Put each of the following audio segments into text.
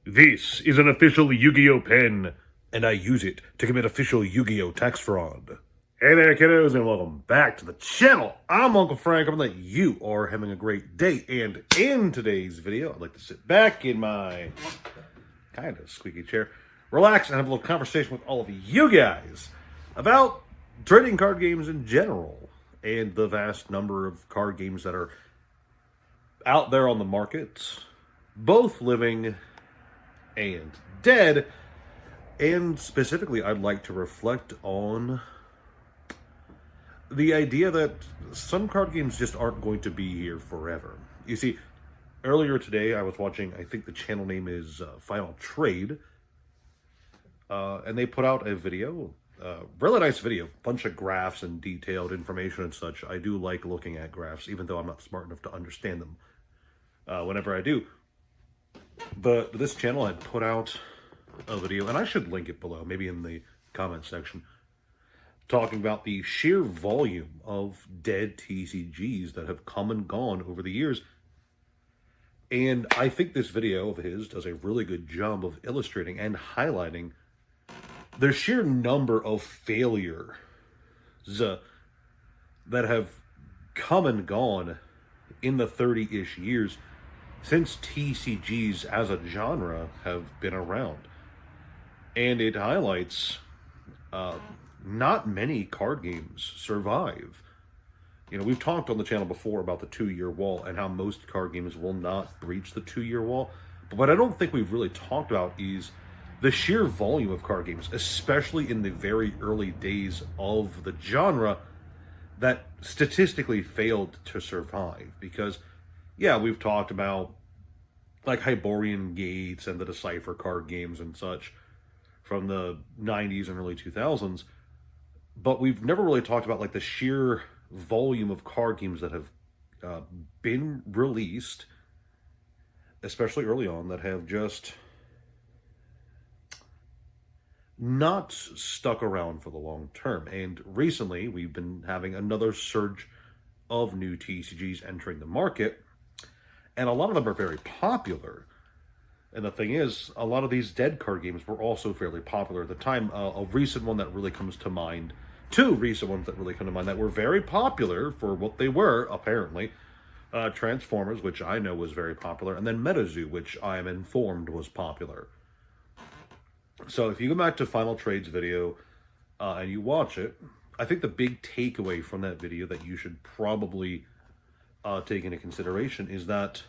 This is an official Yu-Gi-Oh pen, and I use it to commit official Yu-Gi-Oh tax fraud. Hey there, kiddos, and welcome back to the channel. I'm Uncle Frank. I'm that you are having a great day, and in today's video, I'd like to sit back in my kind of squeaky chair, relax, and have a little conversation with all of you guys about trading card games in general, and the vast number of card games that are out there on the market, both living and dead. And specifically, I'd like to reflect on the idea that some card games just aren't going to be here forever. You see, earlier today I was watching, I think the channel name is Final Trade, and they put out a video, really nice video, bunch of graphs and detailed information and such. I do like looking at graphs, even though I'm not smart enough to understand them whenever I do. But this channel had put out a video, and I should link it below, maybe in the comment section, talking about the sheer volume of dead TCGs that have come and gone over the years. And I think this video of his does a really good job of illustrating and highlighting the sheer number of failures that have come and gone in the 30-ish years since TCGs as a genre have been around. And it highlights not many card games survive. You know, we've talked on the channel before about the 2-year wall and how most card games will not breach the 2-year wall. But what I don't think we've really talked about is the sheer volume of card games, especially in the very early days of the genre, that statistically failed to survive. Because, yeah, we've talked about like Hyborian Gates and the Decipher card games and such from the 90s and early 2000s, but we've never really talked about like the sheer volume of card games that have been released, especially early on, that have just not stuck around for the long term. And recently, we've been having another surge of new TCGs entering the market, and a lot of them are very popular. And the thing is, a lot of these dead card games were also fairly popular at the time. A recent one that really comes to mind, two recent ones that really come to mind that were very popular for what they were, apparently. Transformers, which I know was very popular, and then MetaZoo, which I am informed was popular. So if you go back to Final Trade's video and you watch it, I think the big takeaway from that video that you should probably take into consideration is that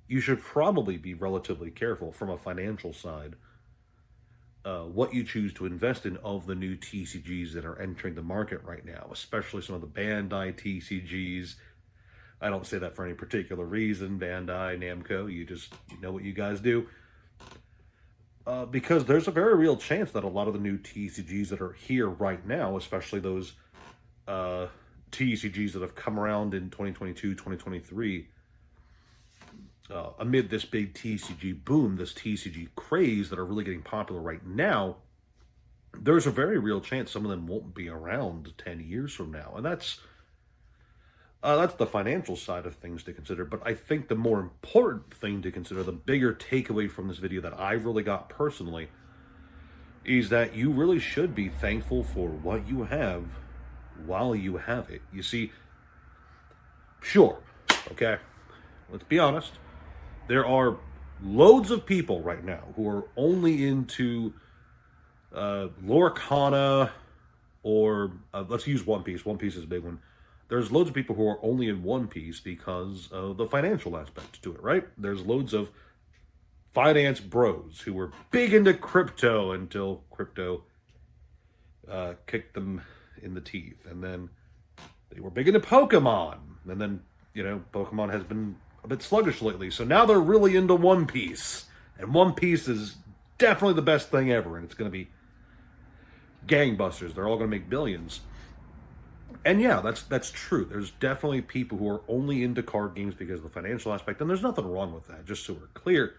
you should probably be relatively careful from a financial side what you choose to invest in of the new TCGs that are entering the market right now, especially some of the Bandai TCGs. I don't say that for any particular reason. Bandai, Namco, you know what you guys do. Because there's a very real chance that a lot of the new TCGs that are here right now, especially those TCGs that have come around in 2022, 2023, amid this big TCG boom, this TCG craze that are really getting popular right now, there's a very real chance some of them won't be around 10 years from now. And that's the financial side of things to consider. But I think the more important thing to consider, the bigger takeaway from this video that I really got personally, is that you really should be thankful for what you have while you have it. You see, sure, okay, let's be honest, there are loads of people right now who are only into Lorcana, or let's use One Piece. One Piece is a big one. There's loads of people who are only in One Piece because of the financial aspect to it, right? There's loads of finance bros who were big into crypto until crypto kicked them in the teeth. And then they were big into Pokemon. And then, you know, Pokemon has been a bit sluggish lately. So now they're really into One Piece. And One Piece is definitely the best thing ever. And it's going to be gangbusters. They're all going to make billions. And yeah, that's true. There's definitely people who are only into card games because of the financial aspect. And there's nothing wrong with that, just so we're clear.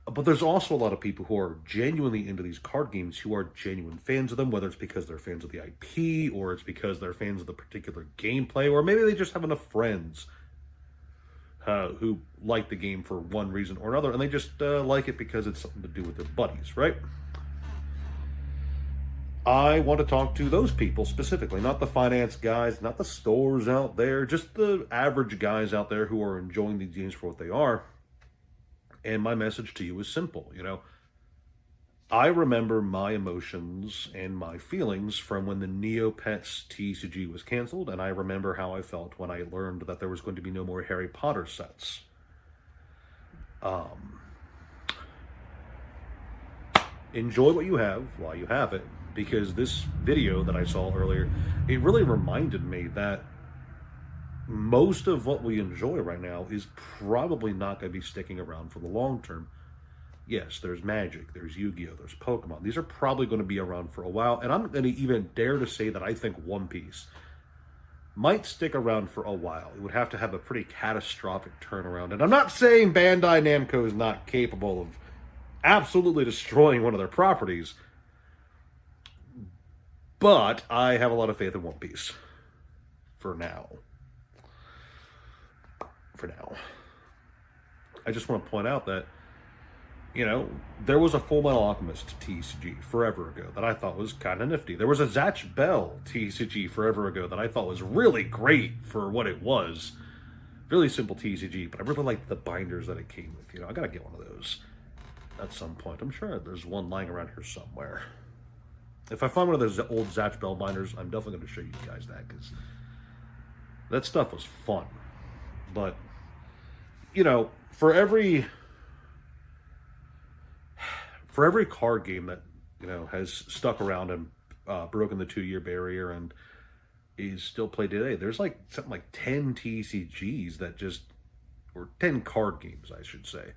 But there's also a lot of people who are genuinely into these card games, who are genuine fans of them, whether it's because they're fans of the IP, or it's because they're fans of the particular gameplay, or maybe they just have enough friends who like the game for one reason or another, and they just like it because it's something to do with their buddies, right? I want to talk to those people specifically, not the finance guys, not the stores out there, just the average guys out there who are enjoying these games for what they are. And my message to you is simple, I remember my emotions and my feelings from when the Neopets TCG was canceled, and I remember how I felt when I learned that there was going to be no more Harry Potter sets. Enjoy what you have while you have it, because this video that I saw earlier, it really reminded me that most of what we enjoy right now is probably not going to be sticking around for the long term. Yes, there's Magic, there's Yu-Gi-Oh, there's Pokemon. These are probably going to be around for a while, and I'm going to even dare to say that I think One Piece might stick around for a while. It would have to have a pretty catastrophic turnaround, and I'm not saying Bandai Namco is not capable of absolutely destroying one of their properties, but I have a lot of faith in One Piece. For now. I just want to point out that, there was a Full Metal Alchemist TCG forever ago that I thought was kind of nifty. There was a Zatch Bell TCG forever ago that I thought was really great for what it was. Really simple TCG, but I really liked the binders that it came with. I got to get one of those at some point. I'm sure there's one lying around here somewhere. If I find one of those old Zatch Bell binders, I'm definitely going to show you guys that, because that stuff was fun. But, for every card game that, has stuck around and broken the 2-year barrier and is still played today, there's something like 10 TCGs that or 10 card games, I should say,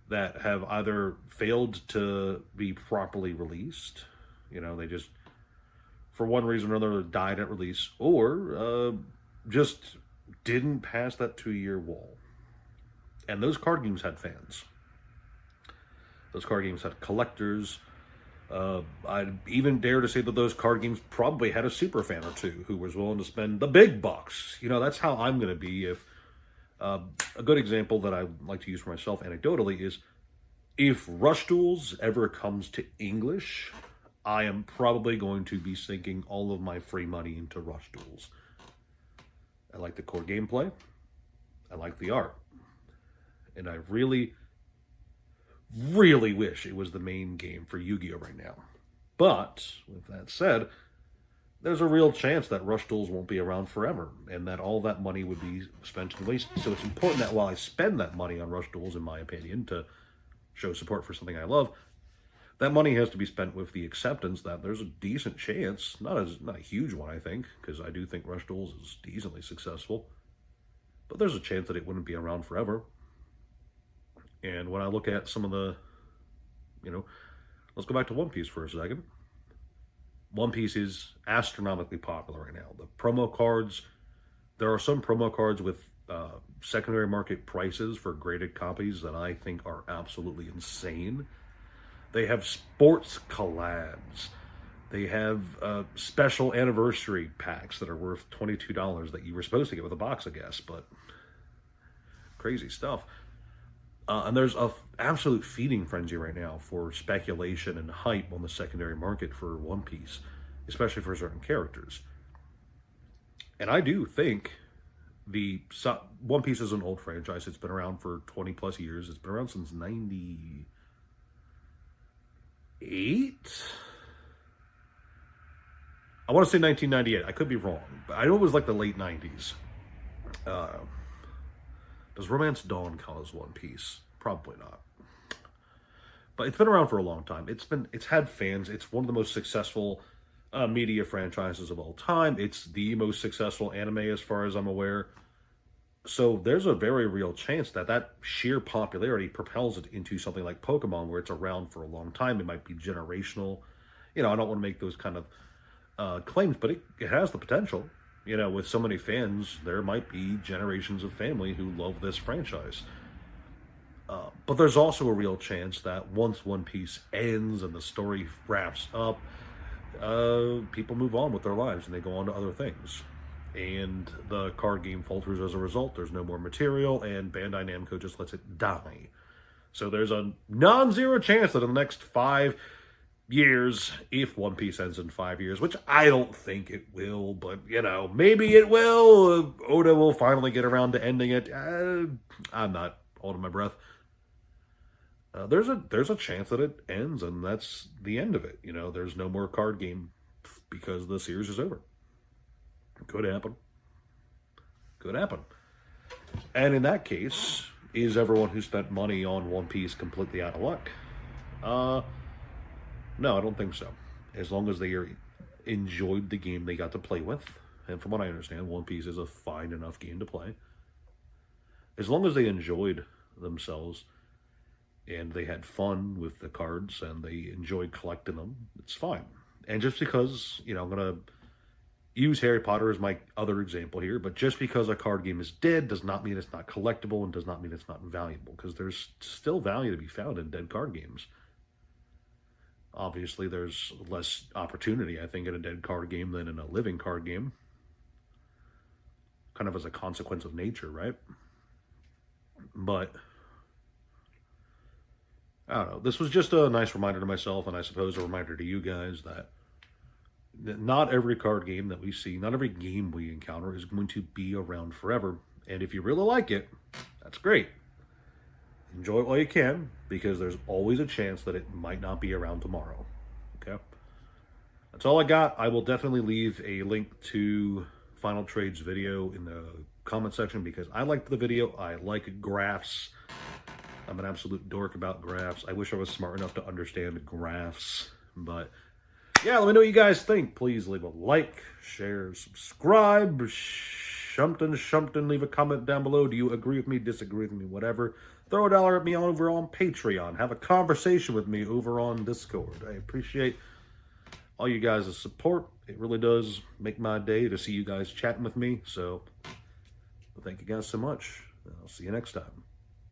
that have either failed to be properly released, they just, for one reason or another, died at release, or just didn't pass that 2-year wall. And those card games had fans. Those card games had collectors. I'd even dare to say that those card games probably had a super fan or two who was willing to spend the big bucks. That's how I'm going to be. If a good example that I like to use for myself anecdotally is, if Rush Duels ever comes to English, I am probably going to be sinking all of my free money into Rush Duels. I like the core gameplay. I like the art. And I really, really wish it was the main game for Yu-Gi-Oh! Right now. But, with that said, there's a real chance that Rush Duels won't be around forever, and that all that money would be spent and wasted. So it's important that while I spend that money on Rush Duels, in my opinion, to show support for something I love, that money has to be spent with the acceptance that there's a decent chance, not a huge one, I think, because I do think Rush Duels is decently successful, but there's a chance that it wouldn't be around forever. And when I look at some of the, let's go back to One Piece for a second. One Piece is astronomically popular right now. The promo cards, there are some promo cards with secondary market prices for graded copies that I think are absolutely insane. They have sports collabs. They have special anniversary packs that are worth $22 that you were supposed to get with a box, I guess, but crazy stuff. And there's an absolute feeding frenzy right now for speculation and hype on the secondary market for One Piece, especially for certain characters. And I do think One Piece is an old franchise. It's been around for 20 plus years. It's been around since 98. I want to say 1998. I could be wrong, but I know it was like the late 90s. Does Romance Dawn count as One Piece? Probably not. But it's been around for a long time. It's had fans. It's one of the most successful media franchises of all time. It's the most successful anime as far as I'm aware. So there's a very real chance that sheer popularity propels it into something like Pokemon, where it's around for a long time. It might be generational. I don't want to make those kind of claims, but it has the potential. With so many fans, there might be generations of family who love this franchise. But there's also a real chance that once One Piece ends and the story wraps up, people move on with their lives and they go on to other things. and the card game falters as a result. There's no more material, and Bandai Namco just lets it die. So there's a non-zero chance that in the next 5 years, if One Piece ends in 5 years, which I don't think it will, but, you know, maybe it will. Oda will finally get around to ending it. I'm not holding my breath. There's a chance that it ends, and that's the end of it. You know, there's no more card game because the series is over. Could happen. Could happen. And in that case, is everyone who spent money on One Piece completely out of luck? No, I don't think so. As long as they enjoyed the game they got to play with, and from what I understand, One Piece is a fine enough game to play. As long as they enjoyed themselves and they had fun with the cards and they enjoyed collecting them, it's fine. And just because, you know, I'm going to use Harry Potter as my other example here, but just because a card game is dead does not mean it's not collectible and does not mean it's not valuable, because there's still value to be found in dead card games. Obviously, there's less opportunity, I think, in a dead card game than in a living card game. Kind of as a consequence of nature, right? But I don't know. This was just a nice reminder to myself, and I suppose a reminder to you guys that not every card game that we see, not every game we encounter is going to be around forever. And if you really like it, that's great. Enjoy it while you can, because there's always a chance that it might not be around tomorrow. Okay? That's all I got. I will definitely leave a link to Final Trade's video in the comment section, because I liked the video. I like graphs. I'm an absolute dork about graphs. I wish I was smart enough to understand graphs. But yeah, let me know what you guys think. Please leave a like, share, subscribe, something, leave a comment down below. Do you agree with me, disagree with me, whatever? Throw $1 at me over on Patreon. Have a conversation with me over on Discord. I appreciate all you guys' support. It really does make my day to see you guys chatting with me. So thank you guys so much. I'll see you next time.